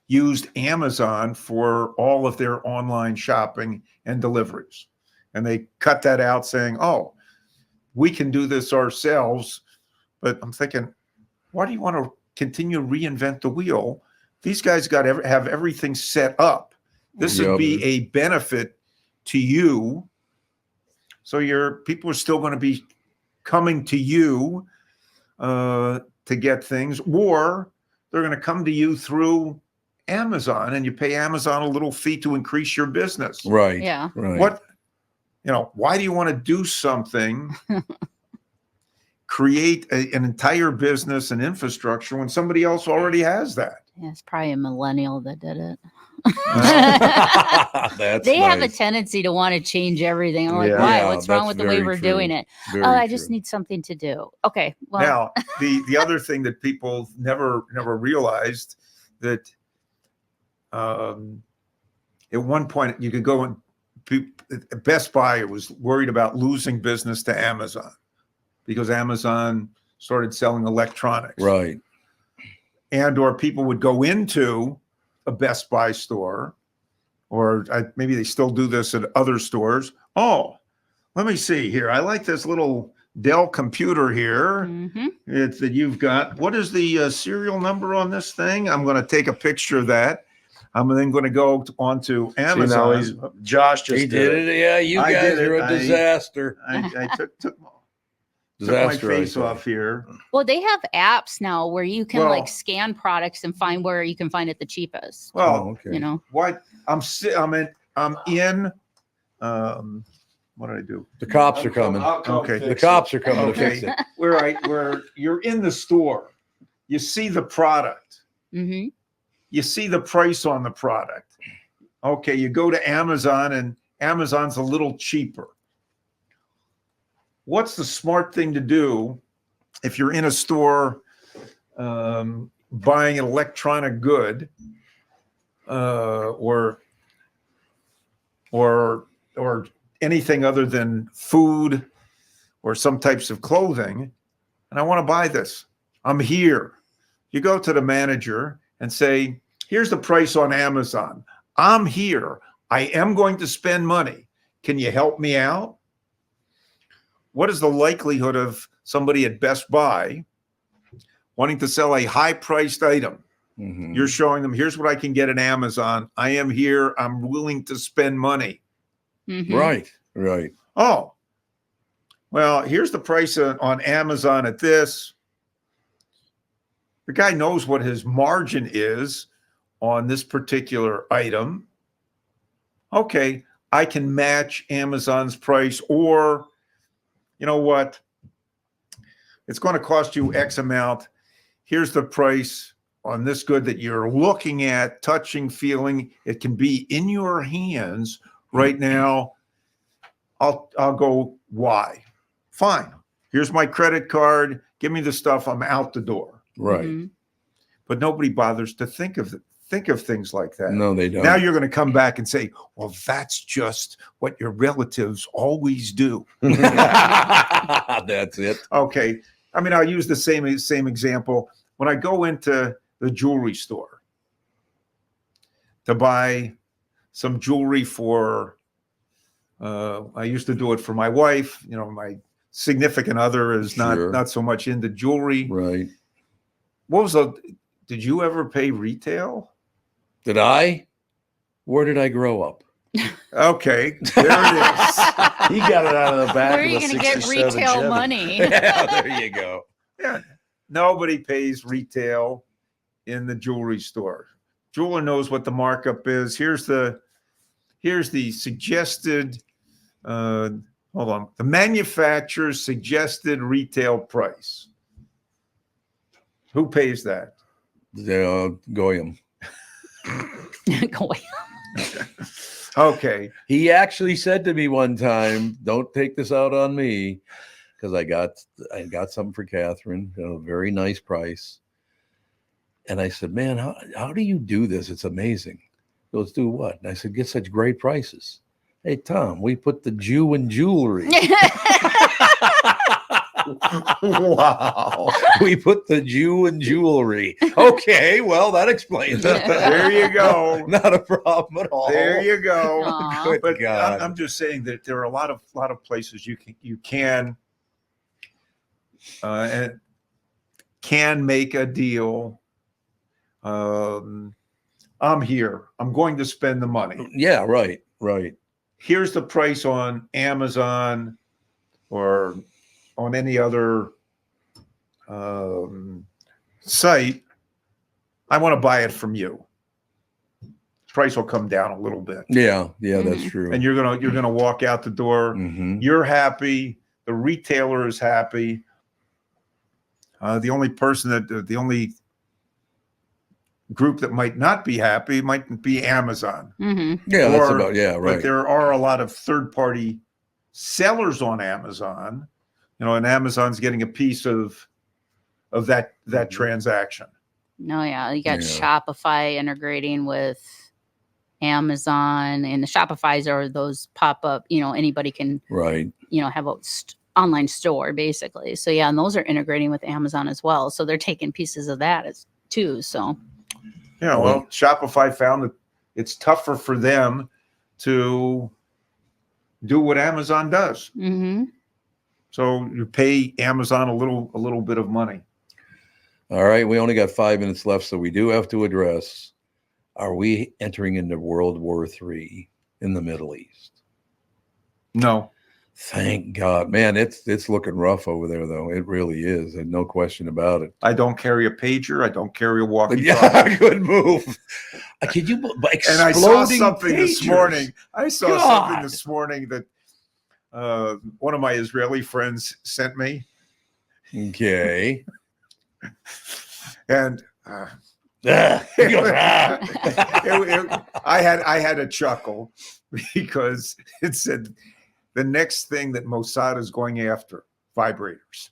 used Amazon for all of their online shopping and deliveries, and they cut that out, saying, "Oh, we can do this ourselves." But I'm thinking, why do you want to continue to reinvent the wheel? These guys have everything set up. This would Yep. be a benefit to you. So your people are still going to be coming to you to get things, or they're going to come to you through Amazon, and you pay Amazon a little fee to increase your business. Right. Yeah. Right. Why do you want to do something, create an entire business and infrastructure when somebody else already has that? Yeah, it's probably a millennial that did it. That's They have a nice. tendency to want to change everything. I'm like, Yeah. why? Yeah, What's wrong that's with the way very we're true. doing it? Very I just true. need something to do. Okay. Well, Now, the other thing that people never realized that at one point you could go and Best Buy was worried about losing business to Amazon because Amazon started selling electronics. Right. Or people would go into a Best Buy store, or maybe they still do this at other stores. Oh, let me see here. I like this little Dell computer here. mhm. It's that you've got. What is the serial number on this thing? I'm going to take a picture of that. I'm then going to go onto See, now Amazon. Josh just He did it. Yeah, you I guys did are it. a disaster. I took my Disaster. I face say. off here. Well, they have apps now where you can Well- like scan products and find where you can find it the cheapest. Well, Oh, okay. You know, what I'm in. What did I do? The cops are coming. Okay. The cops are coming to Okay. fix it. Where you're in the store, you see the product, hmm you see the price on the product. Okay, you go to Amazon, and Amazon's a little cheaper. What's the smart thing to do if you're in a store buying an electronic good or anything other than food or some types of clothing, and I want to buy this? I'm here. You go to the manager and say, here's the price on Amazon. I'm here. I am going to spend money. Can you help me out? What is the likelihood of somebody at Best Buy wanting to sell a high-priced item? Mhm. You're showing them, here's what I can get at Amazon. I am here. I'm willing to spend money. hmm Right. Right. Oh, well, here's the price on Amazon at this. The guy knows what his margin is on this particular item. Okay, I can match Amazon's price, or you know what? It's going to cost you X amount. Here's the price on this good that you're looking at, touching, feeling. It can be in your hands right now. I'll go Y. Fine. Here's my credit card. Give me the stuff. I'm out the door. Right. Mhm. But nobody bothers to think of things like that. No, they don't. Now you're going to come back and say, well, that's just what your relatives always do. That's it. Okay. I mean, I'll use the same example. When I go into the jewelry store to buy some jewelry for, I used to do it for my wife. My significant other is Sure. not so much into jewelry. Right. Did you ever pay retail? Did I? Where did I grow up? Okay, there it is. He got it out of the back Where are of you a going to get 67 retail Chevy. money? Yeah, there you go. Yeah, nobody pays retail in the jewelry store. Jeweler knows what the markup is. Here's the suggested. Hold on, the manufacturer's suggested retail price. Who pays that? Goyam. Go away. Okay. He actually said to me one time, "Don't take this out on me," because I got something for Catherine at a very nice price. And I said, "Man, how do you do this? It's amazing." He goes, "Do what?" And I said, "Get such great prices." Hey, Tom, we put the Jew in jewelry. Wow. We put the Jew in jewelry. Okay, well, that explains it. There you go. Not a problem at all. There you go. Aw. Good But God. I'm just saying that there are a lot of places you can and can make a deal. I'm here. I'm going to spend the money. Yeah, right. Here's the price on Amazon or on any other site. I want to buy it from you. Price will come down a little bit, Yeah, that's true. and you're gonna walk out the door. Mhm. You're happy. The retailer is happy. The only group that might not be happy might be Amazon. Hmm. Yeah, that's Or- about But right. there are a lot of third-party sellers on Amazon, and Amazon's getting a piece of that transaction. No, yeah, you got Yeah. Shopify integrating with Amazon, and the Shopify's are those pop up. Anybody can Right. have a online store basically. So yeah, and those are integrating with Amazon as well. So they're taking pieces of that too. So Yeah, well, Shopify found that it's tougher for them to do what Amazon does. mhm. So you pay Amazon a little bit of money. All right, we only got 5 minutes left, so we do have to address: are we entering into World War III in the Middle East? No. Thank God, man. It's looking rough over there, though. It really is, and no question about it. I don't carry a pager. I don't carry a walkie-talkie. Yeah, good move. Can you? And I saw Exploding something this pagers. morning. I saw God. something this morning that one of my Israeli friends sent me, Okay. and He goes, "Ah." I had a chuckle because it said the next thing that Mossad is going after, vibrators.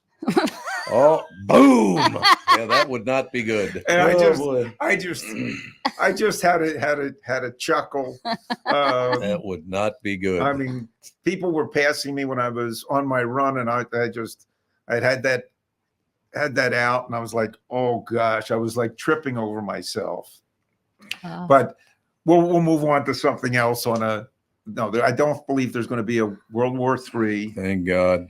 Oh, boom! Yeah, that would not be good. And Boy. I just had a chuckle. That would not be good. I mean, people were passing me when I was on my run, and I'd had that out, and I was like, oh gosh, I was like tripping over myself. But we'll move on to something else. I don't believe there's going to be a World War III Thank God.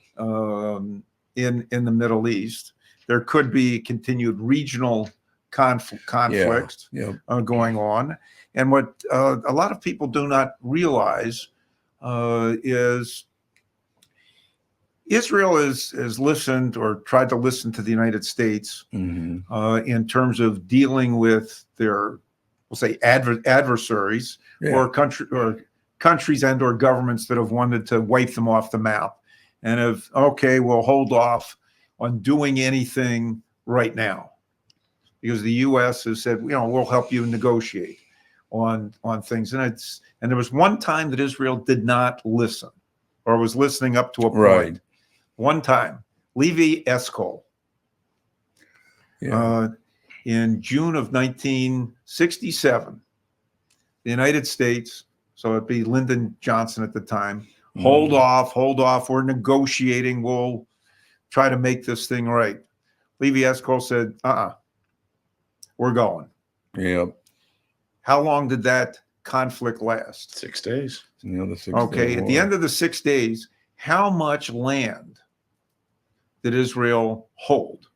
in the Middle East. There could be continued regional conflict Yeah. going on. And what a lot of people do not realize is Israel has listened or tried to listen to the United States Mhm. in terms of dealing with their, we'll say, adversaries Yeah. or countries and or governments that have wanted to wipe them off the map, and we'll hold off on doing anything right now because the U.S. has said, we'll help you negotiate on things. And there was one time that Israel did not listen, or was listening up to a point. Right. One time, Levi Eskol, Yeah. in June of 1967, the United States, so it'd be Lyndon Johnson at the time, hold off, we're negotiating, we'll try to make this thing right. Levi Eskol said, we're going. Yep. How long did that conflict last? 6 days. The 6 Okay, Day at the War. end of the 6 days, how much land did Israel hold?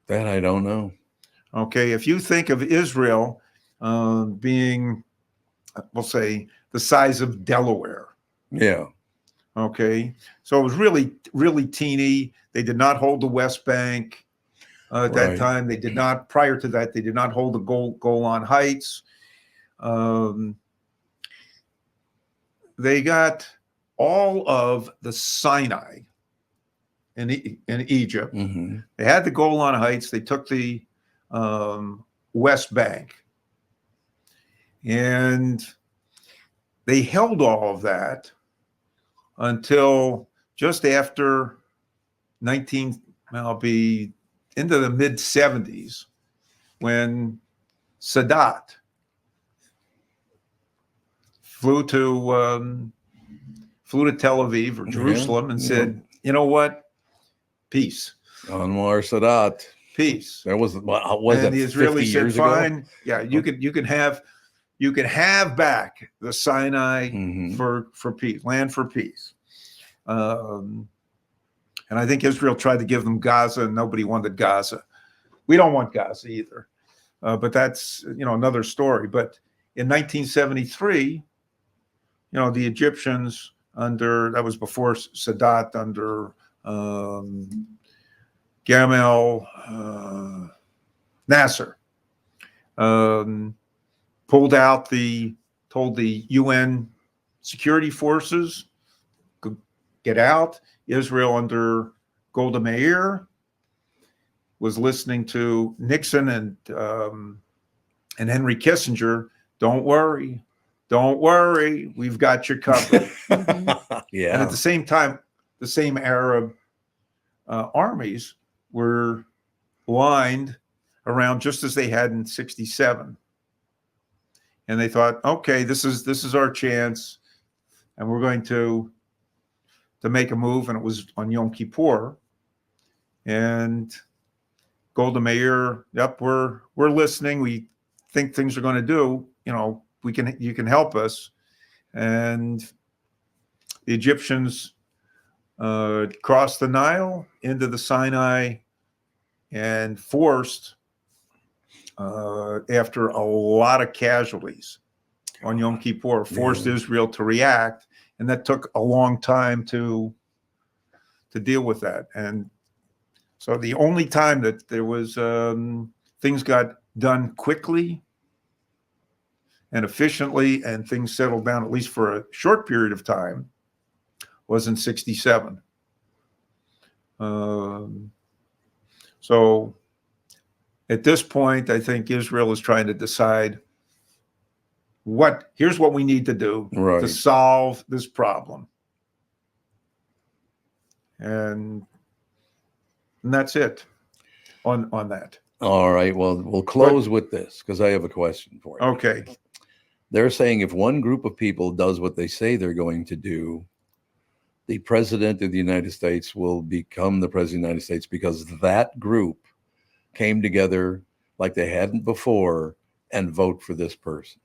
That I don't know. Okay, if you think of Israel being, we'll say, the size of Delaware. Yeah. Okay, so it was really, really teeny. They did not hold the West Bank at that Right. time. They did not, prior to that, they did not hold the Golan Heights. They got all of the Sinai in Egypt. Hmm. They had the Golan Heights. They took the West Bank, and they held all of that until just after be into the mid 70s, when Sadat flew to Tel Aviv or Jerusalem and said, "You know what? Peace, Anwar Sadat. peace." That was what was And that? the 50 Israelis said, years ago? "Fine, yeah, you can have back the Sinai Mhm. for peace, land for peace." And I think Israel tried to give them Gaza, and nobody wanted Gaza. We don't want Gaza either, but that's another story. But in 1973, the Egyptians that was before Sadat, under Gamal Nasser, told the UN security forces, get out. Israel under Golda Meir was listening to Nixon and Henry Kissinger. Don't worry, we've got you covered. Yeah. And at the same time, the same Arab armies were lined around just as they had in '67, and they thought, okay, this is our chance, and we're going to make a move. And it was on Yom Kippur, and Golda Meir, yep, we're listening. We think things are going to do. You can help us. And the Egyptians crossed the Nile into the Sinai and forced, after a lot of casualties on Yom Kippur, forced Israel to react, and that took a long time to deal with that. And so the only time that there was things got done quickly and efficiently, and things settled down, at least for a short period of time, was in '67. So at this point, I think Israel is trying to decide here's what we need to do to solve this problem. And that's it on that. All right. Well, we'll close with this because I have a question for you. Okay. They're saying if one group of people does what they say they're going to do, the president of the United States will become the president of the United States because that group came together like they hadn't before and vote for this person.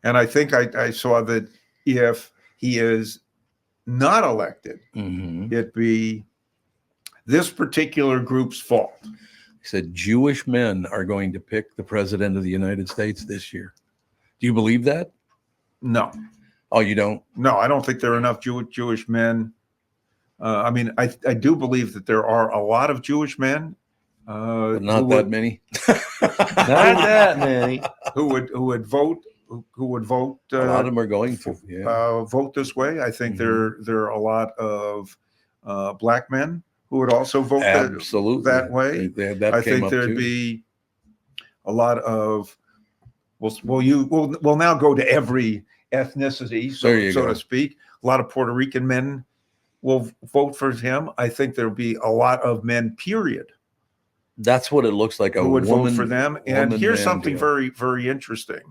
And I think I saw that if he is not elected, it'd be this particular group's fault. He said Jewish men are going to pick the president of the United States this year. Do you believe that? No. Oh, you don't? No, I don't think there are enough Jewish men. I mean, I do believe that there are a lot of Jewish men, but not that many. Not that many. who would vote. Who would vote? A lot of them are going to vote this way. I think there are a lot of black men who would also vote that way. I think there'd be a lot of. We'll now go to every ethnicity, so to speak. A lot of Puerto Rican men will vote for him. I think there'll be a lot of men, period. That's what it looks like. Who would vote for them. And here's something very, very interesting.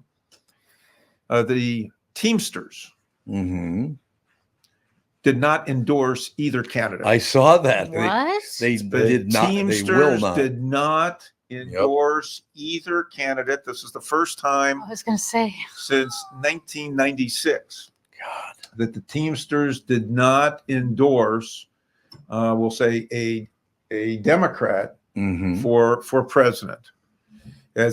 The Teamsters did not endorse either candidate. I saw that. What? They did not. Teamsters they will not. did not endorse either candidate. This is the first time I was going to say since 1996 God. that the Teamsters did not endorse, we'll say, a Democrat for president. I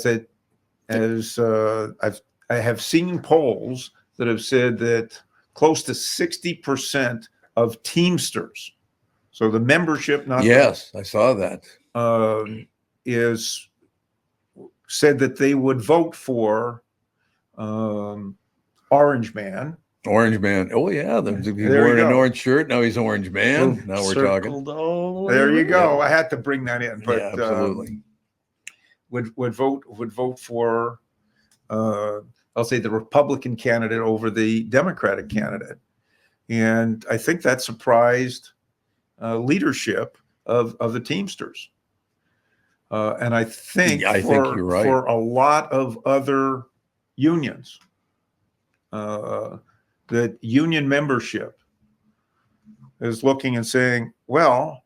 have seen polls that have said that close to 60% of Teamsters, so the membership, not I saw that, is said that they would vote for Orange Man, Orange man. Oh yeah, he's There you wearing an go. orange shirt. Now he's orange man. Now we're talking. Circled all the way There you around. go. I had to bring that in, but Yeah, absolutely. would vote for I'll say the Republican candidate over the Democratic candidate, and I think that surprised leadership of the Teamsters, and I think I think you're right. for a lot of other unions, that union membership is looking and saying, well,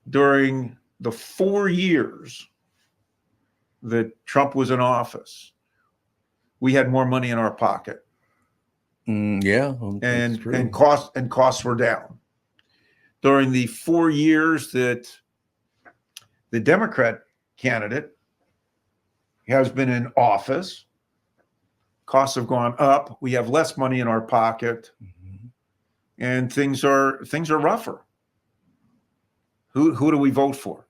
during the 4 years that Trump was in office, we had more money in our pocket, Yeah, well, that's true. and costs were down. During the 4 years that the Democrat candidate has been in office, costs have gone up. We have less money in our pocket, Mhm. and things are rougher. Who do we vote for?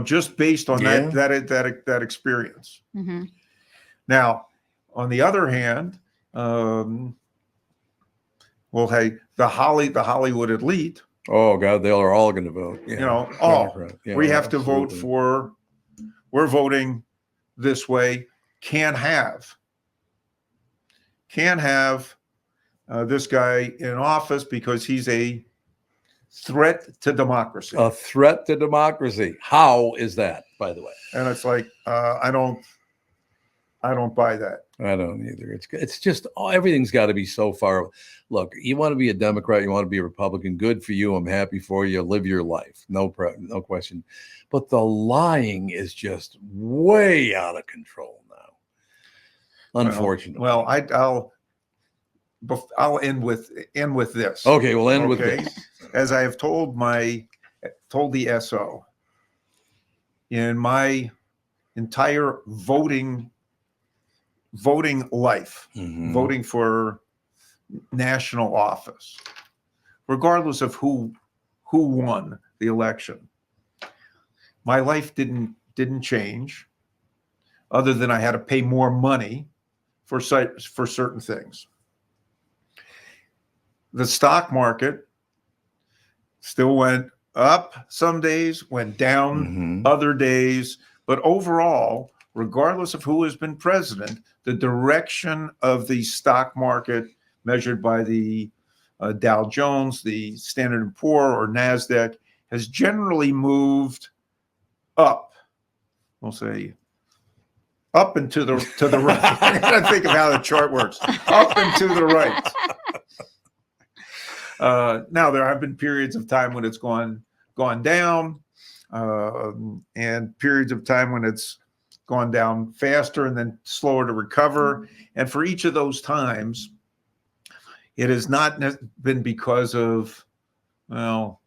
Just based on Yeah. that experience. Mm-hmm. Now, on the other hand, well, hey, the Hollywood elite, Oh God, they are all going to vote. Yeah. Democrat. Yeah, we have to vote absolutely. for. We're voting this way. Can't have this guy in office because he's a threat to democracy. A threat to democracy. How is that, by the way? And it's like, I don't buy that. I don't either. It's just everything's got to be so far. Look, you want to be a Democrat, you want to be a Republican. Good for you. I'm happy for you. Live your life. No question. But the lying is just way out of control now. Unfortunately. Well, I'll end with this. Okay, we'll end with Okay. this. As I have told the SO, in my entire voting life, Mhm. voting for national office, regardless of who won the election, my life didn't change, other than I had to pay more money for certain things. The stock market still went up some days, went down Mhm. other days, but overall, regardless of who has been president, the direction of the stock market measured by the Dow Jones, the Standard & Poor, or NASDAQ has generally moved up. We'll say up and to the right. I gotta think of how the chart works. Up and to the right. Now there have been periods of time when it's gone down, and periods of time when it's gone down faster and then slower to recover. And for each of those times, it has not been because of, well,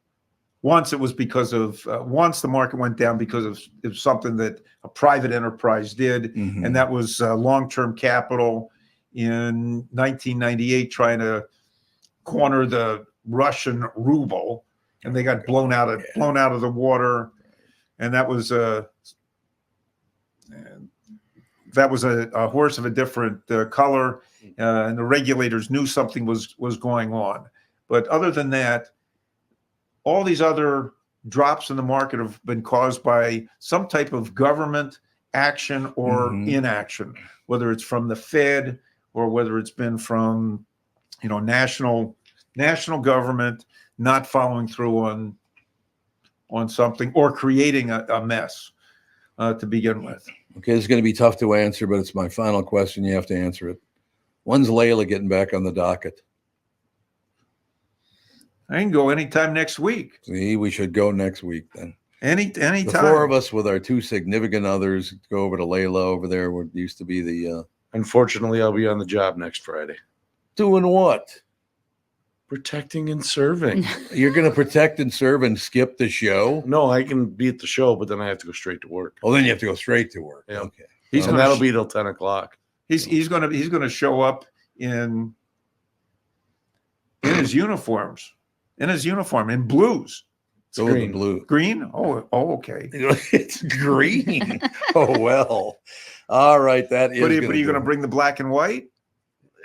once it was because of, once the market went down because of something that a private enterprise did, Mhm. and that was long-term capital in 1998 trying to corner the Russian ruble, and they got blown out of the water, and that was a horse of a different color, and the regulators knew something was going on. But other than that, all these other drops in the market have been caused by some type of government action or Mhm. inaction, whether it's from the Fed or whether it's been from, national government not following through on something or creating a mess to begin with. Okay, this is going to be tough to answer, but it's my final question. You have to answer it. When's Layla getting back on the docket? I can go anytime next week. See, we should go next week then. Anytime. The four of us with our two significant others go over to Layla over there, what used to be the Unfortunately, I'll be on the job next Friday. doing what? Protecting and serving. You're going to protect and serve and skip the show? No, I can be at the show, but then I have to go straight to work. Oh, then you have to go straight to work. Yeah. Okay. He's And gonna that'll sh- be till 10 o'clock. He's gonna show up in his uniforms, in blues. Go with the green. blue. Green? Oh, okay. It's green. Oh well. All right, that is. But are you do going to it. bring the black and white?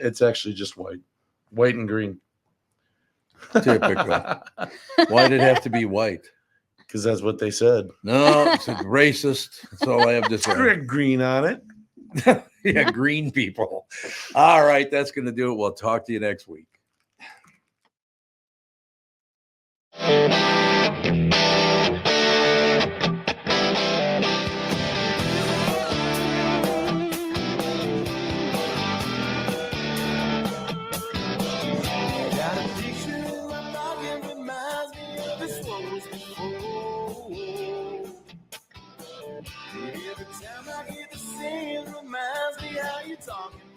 It's actually just white and green. Typical. Why did it have to be white? Because that's what they said. No, it's racist. That's all I have to say. Green on it. Yeah, green people. All right, that's going to do it. We'll talk to you next week. Got a picture in my pocket, reminds me of this rose before. Every time I hear the same, reminds me how you talking